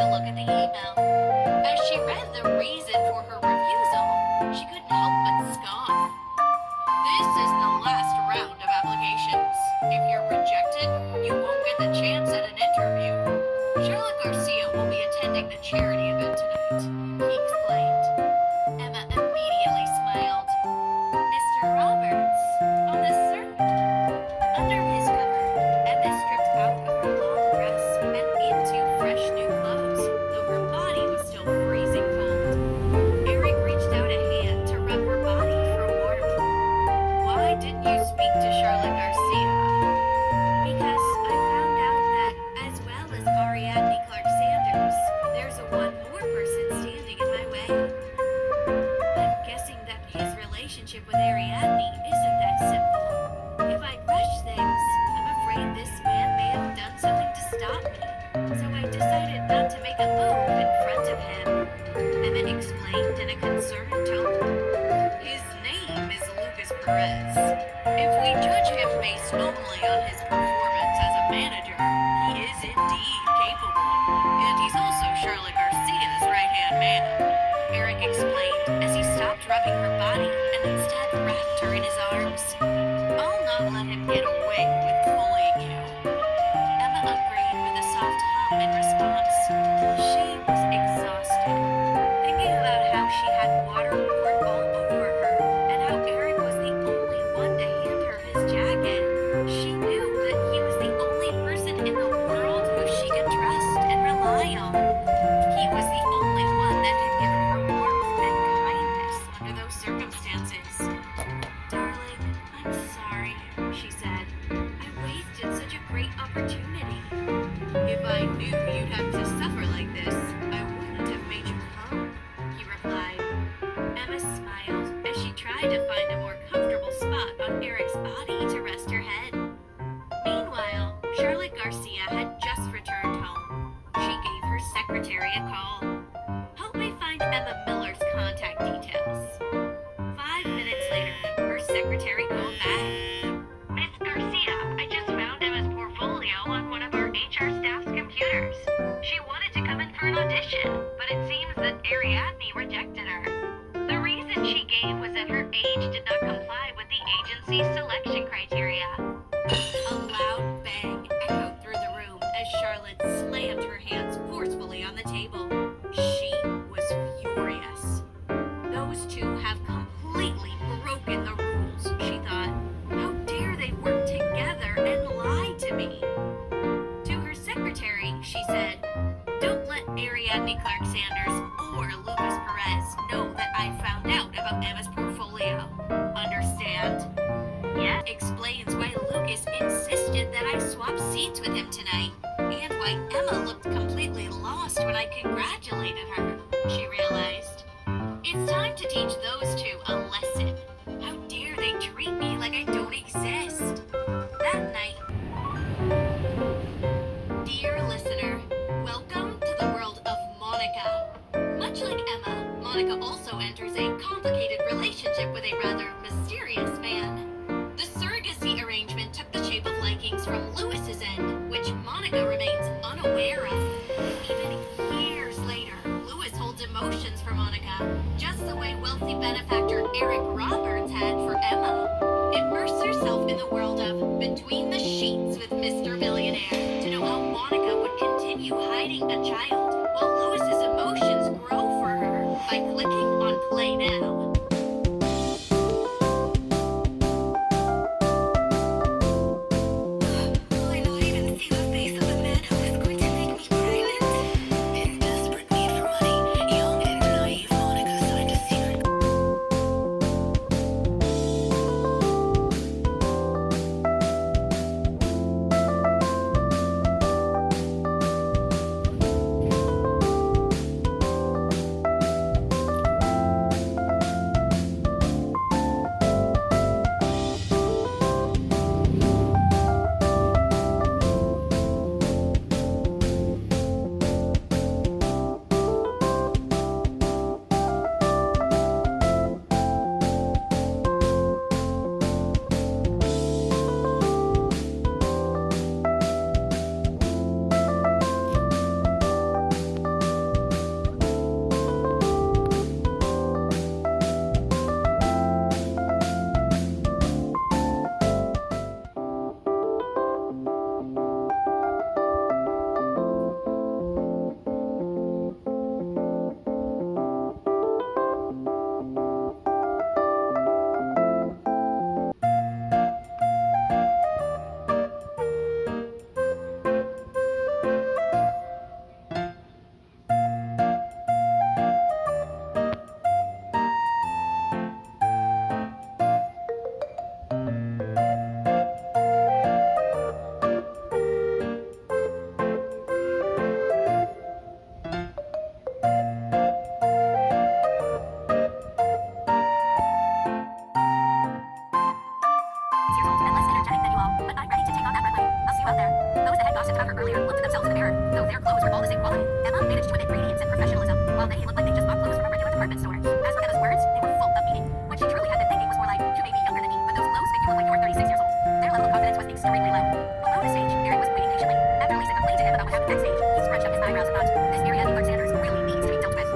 a look at the email. As she read the reason for her refusal, she couldn't help but scoff. This is the last round of applications. If you're rejected, you won't get the chance at an interview. Charlotte Garcia will be attending the charity event tonight, he explained. Emma immediately smiled. Mr. Roberts, on the circuit. Under his cover, Emma stripped out of her long dress and into fresh new clothes, though her body was still freezing cold. Eric reached out a hand to rub her body for warmth. Why didn't you speak to Charlotte Garcia? Because I found out that, as well as Ariadne Clark Sanders, there's one more person standing in my way. I'm guessing that his relationship with Ariadne isn't that simple. If I rush things, I'm afraid this man may have done something to stop me. So I decided not to make a move in front of him. Emma explained in a concerned tone. His name is Lucas Perez. If we judge him based only on his performance as a manager, he is indeed capable. And he's also Charlotte Garcia's right-hand man, Eric explained as he stopped rubbing her body and instead wrapped her in his arms. I'll not let him get away with bullying you. Emma agreed with a soft hum in response. She was exhausted, thinking about how she had water poured all over her and how Eric was the only one to hand her his jacket. She knew that he was the only person in the world who she could trust and rely on. He was the only one that could give her warmth and kindness under those circumstances. Darling, I'm sorry, she said. I wasted such a great opportunity. If I knew you'd have to suffer like this, I wouldn't have made you come, he replied. Emma smiled as she tried to find a more comfortable spot on Eric's body to rest her head. Meanwhile, Charlotte Garcia had just returned home. She gave her secretary a call. Help me find Emma Miller's contact details. 5 minutes later, her secretary called back. Miss Garcia, I just found Emma's portfolio on one of our HR staff's computers. She wanted to come in for an audition, but it seems that Ariadne rejected her. The reason she gave was that her age did not comply with the agency's selection criteria. A loud bang echoed through the room as Charlotte slammed her hands forcefully on the table. She was furious. Those two have completely broken the rules, she thought. How dare they work together and lie to me? To her secretary, she said, don't let Ariadne Clark Sanders or Lucas Perez know that I found out about Emma's portfolio. Understand? Yeah, explains why Lucas insisted that I swap seats with him tonight, and why Emma looked completely lost when I congratulated her, she realized. It's time to teach those two a lesson. How dare they treat me like I don't exist? That night. Dear listener, welcome to the world of Monica. Much like Emma, Monica also enters a complicated relationship with a rather mysterious man. The surrogacy arrangement took the shape of likings from Lewis's end, which Monica remains unaware of. Even years later, Lewis holds emotions for Monica, just the way wealthy benefactor Eric Roberts had for Emma. Immerse yourself in the world of Between the Sheets with Mr. Millionaire to know how Monica would continue hiding a child while Lewis's emotions grow for her by clicking on play now. Their clothes were all the same quality. Emma managed to emit radiance and professionalism, while they looked like they just bought clothes from a regular department store. As for Emma's words, they were full of meaning. What she truly had been thinking was more like, you may be younger than me, but those clothes make you look like you are 36 years old. Their level of confidence was extremely low. Below the stage, Eric was waiting patiently. After Lisa complained to him about what happened backstage, he scrunched up his eyebrows and thought, this Ariadne Clark Sanders really needs to be dealt with.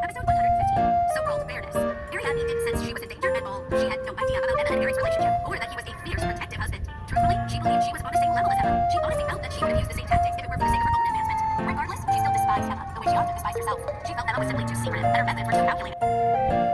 Episode 115, So-Called Fairness. Ariadne didn't sense she was in danger at all. She had no idea about Emma and Eric's relationship, or that he was a fierce, protective husband. Truthfully, she believed she was on the same level as Emma. She honestly felt that she would have used the same tactics if it were for the sake of her own advancement. Regardless, she still despised Emma, the way she often despised herself. She felt Emma was simply too secretive, and her methods were too calculated.